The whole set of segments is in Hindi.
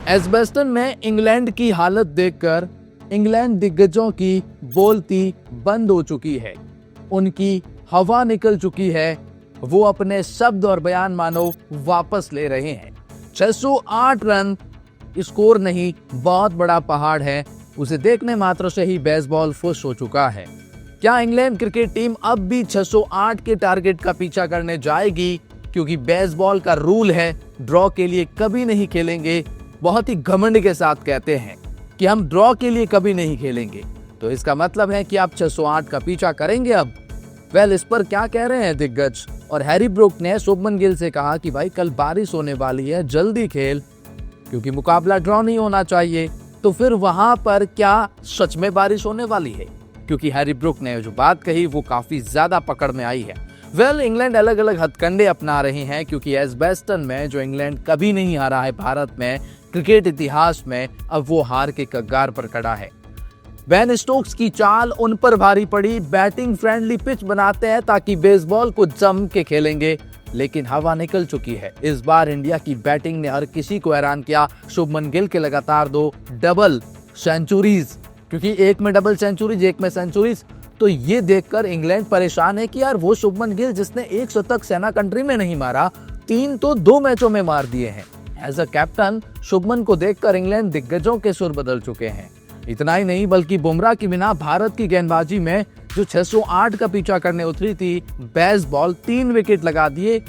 एजबेस्टन में इंग्लैंड की हालत देखकर इंग्लैंड दिग्गजों की बोलती बंद हो चुकी है, उनकी हवा निकल चुकी है। वो अपने शब्द और बयान मानो वापस ले रहे हैं। 608 रन स्कोर नहीं, बहुत बड़ा पहाड़ है। उसे देखने मात्र से ही बेसबॉल खुश हो चुका है। क्या इंग्लैंड क्रिकेट टीम अब भी 608 के टारगेट का पीछा करने जाएगी? क्योंकि बेसबॉल का रूल है, ड्रॉ के लिए कभी नहीं खेलेंगे। बहुत ही घमंड के साथ कहते हैं कि हम ड्रॉ के लिए कभी नहीं खेलेंगे। तो इसका मतलब है कि आप 608 का पीछा करेंगे अब? इस पर क्या कह रहे हैं दिग्गज? और हैरी ब्रूक ने शुभमन गिल से कहा कि भाई कल बारिश होने वाली है, जल्दी खेल, क्योंकि मुकाबला ड्रॉ नहीं होना चाहिए। तो फिर वहां पर क्या सच में बारिश होने वाली है? क्योंकि हैरी ब्रूक ने जो बात कही वो काफी ज्यादा पकड़ में आई है। इंग्लैंड अलग अलग हथकंडे अपना रहे हैं, क्योंकि एजबेस्टन में जो इंग्लैंड कभी नहीं हारा है भारत में क्रिकेट इतिहास में, अब वो हार के कगार पर खड़ा है। बेन स्टोक्स की चाल उन पर भारी पड़ी। बैटिंग फ्रेंडली पिच बनाते हैं ताकि बेसबॉल को जम के खेलेंगे, लेकिन हवा निकल चुकी है। इस बार इंडिया की बैटिंग ने हर किसी को हैरान किया। शुभमन गिल के लगातार 2 डबल सेंचुरीज, क्योंकि एक में डबल सेंचुरीज, एक में सेंचुरीज। तो ये देखकर इंग्लैंड परेशान है कि यार वो शुभमन गिल जिसने 1 शतक सेना कंट्री में नहीं मारा, 3 तो 2 मैचों में मार दिए हैं। एज अ कैप्टन शुभमन को देखकर इंग्लैंड दिग्गजों के सुर बदल चुके हैं। इतना ही नहीं, बल्कि बुमराह के बिना भारत की गेंदबाजी में जो 608 का पीछा करने उतरी थी, बेसबॉल 3 विकेट लगा दिए।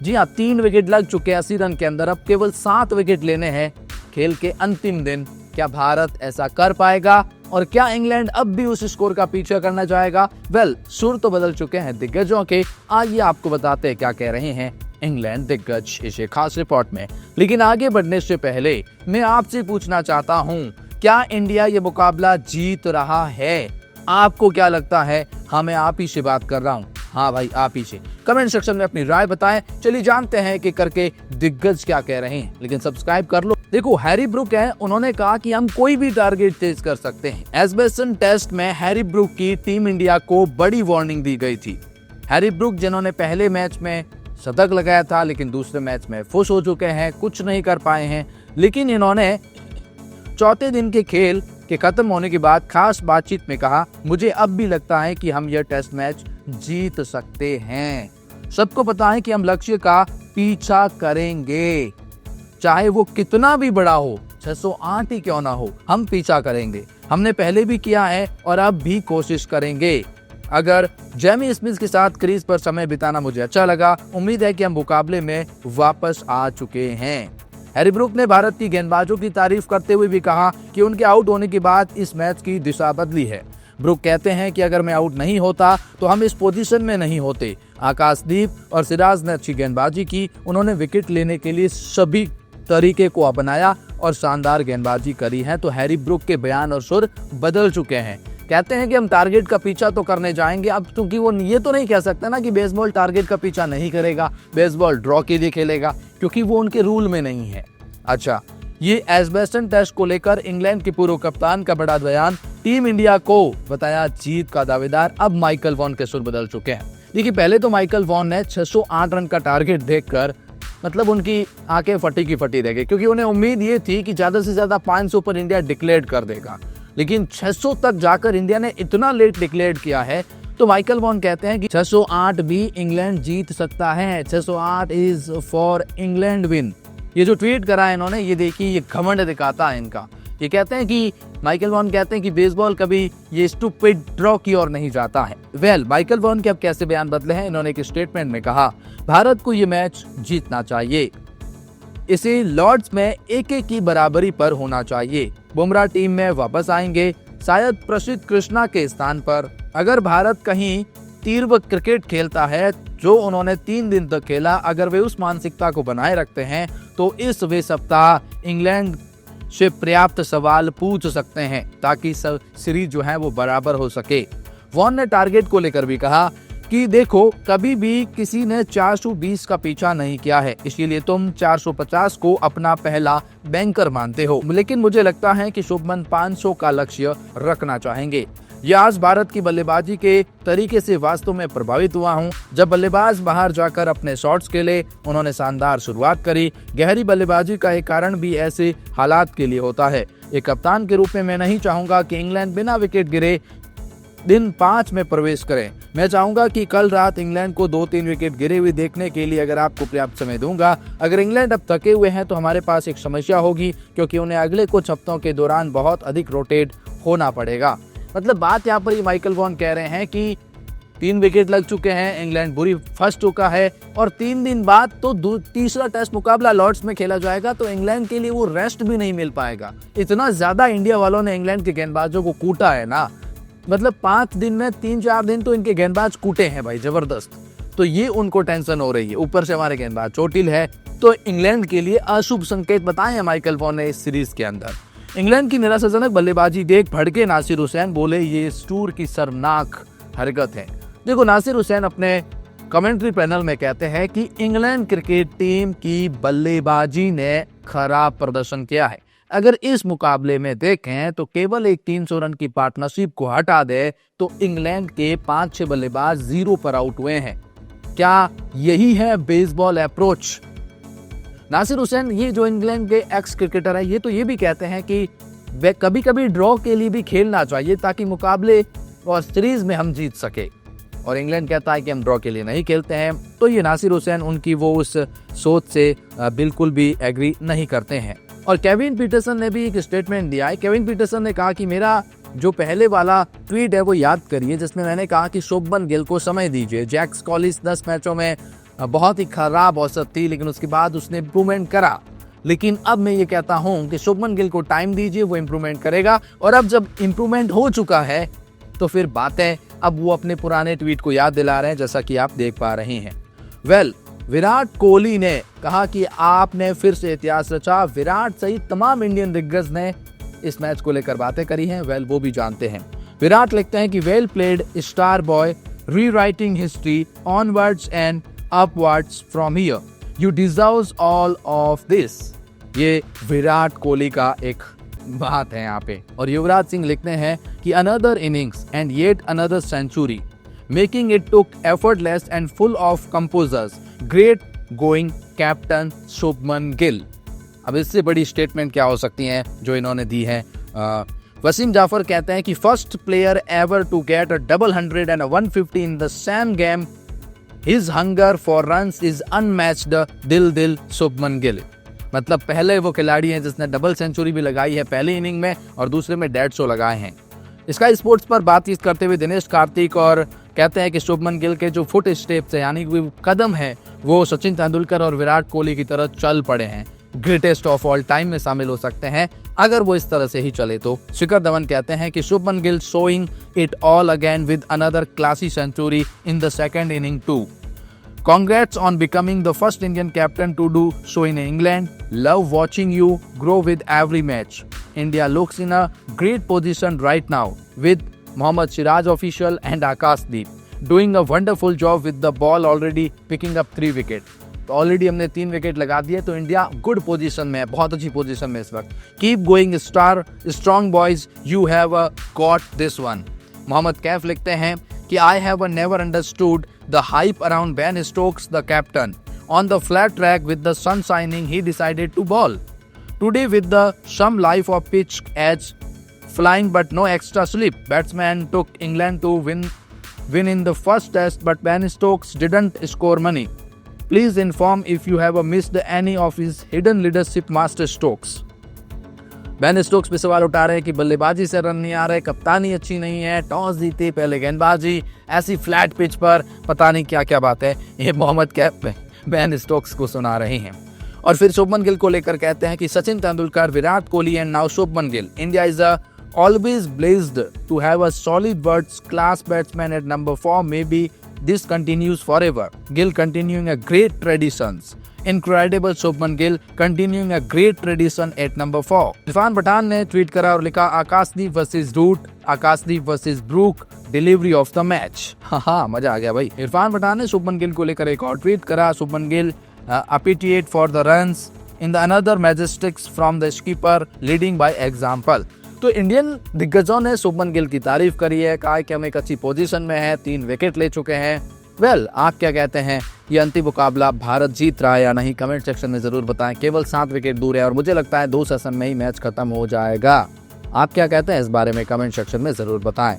जी हाँ, 3 विकेट लग चुके 80 रन के अंदर। अब केवल 7 विकेट लेने हैं खेल के अंतिम दिन। क्या भारत ऐसा कर पाएगा? और क्या इंग्लैंड अब भी उस स्कोर का पीछा करना चाहेगा? सुर तो बदल चुके हैं दिग्गजों के। आइए आपको बताते हैं क्या कह रहे हैं इंग्लैंड दिग्गज इस खास रिपोर्ट में। लेकिन आगे बढ़ने से पहले मैं आपसे पूछना चाहता हूं, क्या इंडिया ये मुकाबला जीत रहा है? आपको क्या लगता है? हाँ, मैं आप ही से बात कर रहा हूँ। हाँ भाई, आप ही से। कमेंट सेक्शन में अपनी राय बताएं। चलिए जानते हैं कि करके दिग्गज क्या कह रहे हैं। लेकिन सब्सक्राइब कर लो। देखो, हैरी ब्रूक है, उन्होंने कहा कि हम कोई भी टारगेट चेज कर सकते हैं। एजबेस्टन टेस्ट में हैरी ब्रूक की टीम इंडिया को बड़ी वार्निंग दी गई थी। हैरी ब्रूक जिन्होंने पहले मैच में शतक लगाया था, लेकिन दूसरे मैच में फुस हो चुके हैं, कुछ नहीं कर पाए हैं। लेकिन इन्होंने चौथे दिन के खेल के खत्म होने के बाद खास बातचीत में कहा, मुझे अब भी लगता है कि हम यह टेस्ट मैच जीत सकते हैं। सबको पता है कि हम लक्ष्य का पीछा करेंगे, चाहे वो कितना भी बड़ा हो, 608 ही क्यों ना हो, हम पीछा करेंगे। हमने पहले भी किया है और अब भी कोशिश करेंगे। अगर जेमी स्मिथ के साथ क्रीज पर समय बिताना मुझे अच्छा लगा। उम्मीद है कि हम मुकाबले में वापस आ चुके हैं। हैरी ब्रूक ने भारत की गेंदबाजों की तारीफ करते हुए भी कहा कि उनके आउट होने के बाद इस मैच की दिशा बदली है। ब्रूक कहते हैं कि अगर मैं आउट नहीं होता तो हम इस पोजीशन में नहीं होते। आकाशदीप और सिराज ने अच्छी गेंदबाजी की। उन्होंने विकेट लेने के लिए सभी तरीके को अपनाया और शानदार गेंदबाजी करी है। तो हैरी ब्रूक के बयान और सुर बदल चुके हैं। कहते हैं कि हम टारगेट का पीछा तो करने जाएंगे अब, क्योंकि वो ये तो नहीं कह सकते ना कि बेसबॉल टारगेट का पीछा नहीं करेगा, बेसबॉल ड्रॉ के लिए खेलेगा, क्योंकि वो उनके रूल में नहीं है। अच्छा, ये एजबेस्टन टेस्ट को लेकर इंग्लैंड के पूर्व कप्तान का बड़ा बयान। टीम इंडिया को बताया जीत का दावेदार। अब माइकल वॉन के सुर बदल चुके हैं। देखिए, पहले तो माइकल वॉन ने 608 रन का टारगेट देखकर मतलब उनकी आंखें फटी की फटी रह गई, क्योंकि उन्हें उम्मीद ये थी कि ज्यादा से ज्यादा 500 पर इंडिया डिक्लेयर कर देगा। लेकिन 600 तक जाकर इंडिया ने इतना लेट डिक्लेयर किया है। तो माइकल वॉन कहते हैं कि 608 भी इंग्लैंड जीत सकता है। 608 इज फॉर इंग्लैंड विन। ये जो ट्वीट करा है इन्होंने, ये देखिए, ये घमंड दिखाता है इनका। ये कहते हैं कि माइकल वॉन कहते हैं कि बेसबॉल कभी ये स्टूपिड ड्रॉ की ओर नहीं जाता है। माइकल वॉन के अब कैसे बयान बदले हैं? इन्होंने एक स्टेटमेंट में कहा, भारत को ये मैच जीतना चाहिए। इसे लॉर्ड्स में 1-1 की बराबरी पर होना चाहिए। बुमराह टीम में वापस आएंगे, शायद प्रसिद्ध कृष्णा के स्थान पर। अगर भारत कहीं तीव्र क्रिकेट खेलता है जो उन्होंने 3 दिन तक खेला, अगर वे उस मानसिकता को बनाए रखते हैं तो इस वे सप्ताह इंग्लैंड से पर्याप्त सवाल पूछ सकते हैं ताकि सीरीज जो है वो बराबर हो सके। वॉन ने टारगेट को लेकर भी कहा कि देखो, कभी भी किसी ने 420 का पीछा नहीं किया है, इसीलिए तुम 450 को अपना पहला बैंकर मानते हो। लेकिन मुझे लगता है कि शुभमन 500 का लक्ष्य रखना चाहेंगे। ये आज भारत की बल्लेबाजी के तरीके से वास्तव में प्रभावित हुआ हूं। जब बल्लेबाज बाहर जाकर अपने शॉट्स खेले, उन्होंने शानदार शुरुआत करी। गहरी बल्लेबाजी का एक कारण भी ऐसे हालात के लिए होता है। एक कप्तान के रूप में मैं नहीं चाहूंगा कि इंग्लैंड बिना विकेट गिरे दिन 5 में प्रवेश करें। मैं चाहूंगा कि कल रात इंग्लैंड को 2-3 विकेट गिरे हुए देखने के लिए अगर आपको पर्याप्त समय दूंगा। अगर इंग्लैंड अब थके हुए हैं तो हमारे पास एक समस्या होगी, क्योंकि उन्हें अगले कुछ हफ्तों के दौरान बहुत अधिक रोटेट होना पड़ेगा। मतलब बात यहाँ पर ही माइकल वॉन कह रहे हैं कि 3 विकेट लग चुके हैं, इंग्लैंड बुरी फंस चुका है और 3 दिन बाद तो तीसरा टेस्ट मुकाबला लॉर्ड्स में खेला जाएगा, तो इंग्लैंड के लिए वो रेस्ट भी नहीं मिल पाएगा। इतना ज्यादा इंडिया वालों ने इंग्लैंड के गेंदबाजों को कूटा है ना, मतलब 5 दिन में 3-4 दिन तो इनके गेंदबाज कूटे हैं भाई, जबरदस्त। तो ये उनको टेंशन हो रही है, ऊपर से हमारे गेंदबाज चोटिल है, तो इंग्लैंड के लिए अशुभ संकेत बताए हैं माइकल वॉन ने इस सीरीज के अंदर। इंग्लैंड की निराशाजनक बल्लेबाजी देख भड़के नासिर हुसैन बोले, ये इस टूर की शर्मनाक हरकत है। देखो, नासिर हुसैन अपने कमेंट्री पैनल में कहते हैं कि इंग्लैंड क्रिकेट टीम की बल्लेबाजी ने खराब प्रदर्शन किया है। अगर इस मुकाबले में देखें तो केवल एक 300 रन की पार्टनरशिप को हटा दे तो इंग्लैंड के 5-6 बल्लेबाज 0 पर आउट हुए हैं। क्या यही है बेसबॉल अप्रोच? नासिर हुसैन, ये जो इंग्लैंड के एक्स क्रिकेटर है, ये तो ये भी कहते हैं कि वे कभी कभी ड्रॉ के लिए भी खेलना चाहिए ताकि मुकाबले और सीरीज में हम जीत सके। और इंग्लैंड कहता है कि हम ड्रॉ के लिए नहीं खेलते हैं। तो ये नासिर हुसैन उनकी वो उस सोच से बिल्कुल भी एग्री नहीं करते हैं। और केविन पीटरसन ने भी एक स्टेटमेंट दिया है। केविन पीटरसन ने कहा कि मेरा जो पहले वाला ट्वीट है वो याद करिए, जिसमें मैंने कहा कि शुभमन गिल को समय दीजिए। जैक कॉलिंस 10 मैचों में बहुत ही खराब औसत थी, लेकिन उसके बाद उसने इम्प्रूवमेंट करा। लेकिन अब मैं ये कहता हूं कि शुभमन गिल को टाइम दीजिए, वो इम्प्रूवमेंट करेगा। और अब जब इम्प्रूवमेंट हो चुका है तो फिर बातें, अब वो अपने पुराने ट्वीट को याद दिला रहे हैं, जैसा कि आप देख पा रहे हैं। विराट कोहली ने कहा कि आपने फिर से इतिहास रचा। विराट सहित तमाम इंडियन दिग्गज ने इस मैच को लेकर बातें करी हैं। वो भी जानते हैं। विराट लिखते हैं कि well played star boy, rewriting history onwards and upwards from here, you deserves all of this. ये विराट कोहली का एक बात है यहाँ पे। और युवराज सिंह लिखते हैं कि another innings and yet another century, making it look effortless and full of composers, great going captain Shubman Gill. अब इससे बड़ी स्टेटमेंट क्या हो सकती है जो इन्होंने दी है। वसीम जाफर कहते हैं कि first player ever to get a double 100 and 150 in the same game, his hunger for runs is unmatched, दिल शुभमन गिल। मतलब पहले वो खिलाड़ी हैं जिसने डबल सेंचुरी भी लगाई है पहली इनिंग में और दूसरे में 150 लगाए हैं। स्काई स्पोर्ट्स पर बातचीत करते हुए दिनेश कार्तिक और कहते हैं कि शुभमन गिल के जो फुट स्टेप्स है, यानी कि कदम है, वो सचिन तेंदुलकर और विराट कोहली की तरह चल पड़े हैं। ग्रेटेस्ट ऑफ ऑल टाइम में शामिल हो सकते हैं अगर वो इस तरह से ही चले तो। शिखर धवन कहते हैं कि Shubman Gill showing it all again with another classy century in the second inning too. Congrats on becoming the first Indian captain to do so in England. Love watching you grow with every match. India looks in a great position right now with Mohammad Siraj official and Akashdeep doing a wonderful job with the ball, already picking up 3 wickets. तो ऑलरेडी हमने 3 विकेट लगा दिए, तो इंडिया गुड पोजीशन में है, बहुत अच्छी पोजीशन में इस वक्त। Keep going strong boys, you have got this one. Mohammad Kaif लिखते हैं कि I have never understood the hype around Ben Stokes, the captain. On the flat track with the sun shining, he decided to bowl. Today with the some life of pitch edge flying but no extra slip, batsman took England to win in the first test, but Ben Stokes didn't score money. Please inform if you have missed any of his hidden leadership master strokes. Ben Stokes पे सवाल उठा रहे हैं कि बल्लेबाजी से रन नहीं आ रहे, कप्तानी अच्छी नहीं है, टॉस जीते पहले गेंदबाजी, ऐसी फ्लैट पिच पर पता नहीं क्या क्या बात है। ये मोहम्मद कैफ बेन स्टोक्स को सुना रहे हैं। और फिर शुभमन गिल को लेकर कहते हैं कि Sachin Tendulkar, Virat Kohli and now Shubman Gill, India is always blessed to have a solid world class batsman at number 4. Maybe this continues forever. Gill continuing a great traditions. Incredible Shubman Gill continuing a great tradition at number 4. Irfan Pathan ने ट्वीट करा और लिखा, Akash Deep versus Root, Akash Deep versus Brook, delivery of the match. हाँ, मजा आ गया भाई। इरफान पठान ने शुभमन गिल को लेकर एक और ट्वीट करा, Shubman Gill appreciate for the runs in the another majestics from the skipper leading by example. तो इंडियन दिग्गजों ने शुभमन गिल की तारीफ करी है, कहा कि हम एक अच्छी पोजीशन में है, 3 विकेट ले चुके हैं। वेल, आप क्या कहते हैं, ये अंतिम मुकाबला भारत जीत रहा है या नहीं, कमेंट सेक्शन में जरूर बताएं। केवल 7 विकेट दूर है और मुझे लगता है 2 सेशन में ही मैच खत्म हो जाएगा। आप क्या कहते हैं इस बारे में, कमेंट सेक्शन में जरूर बताएं।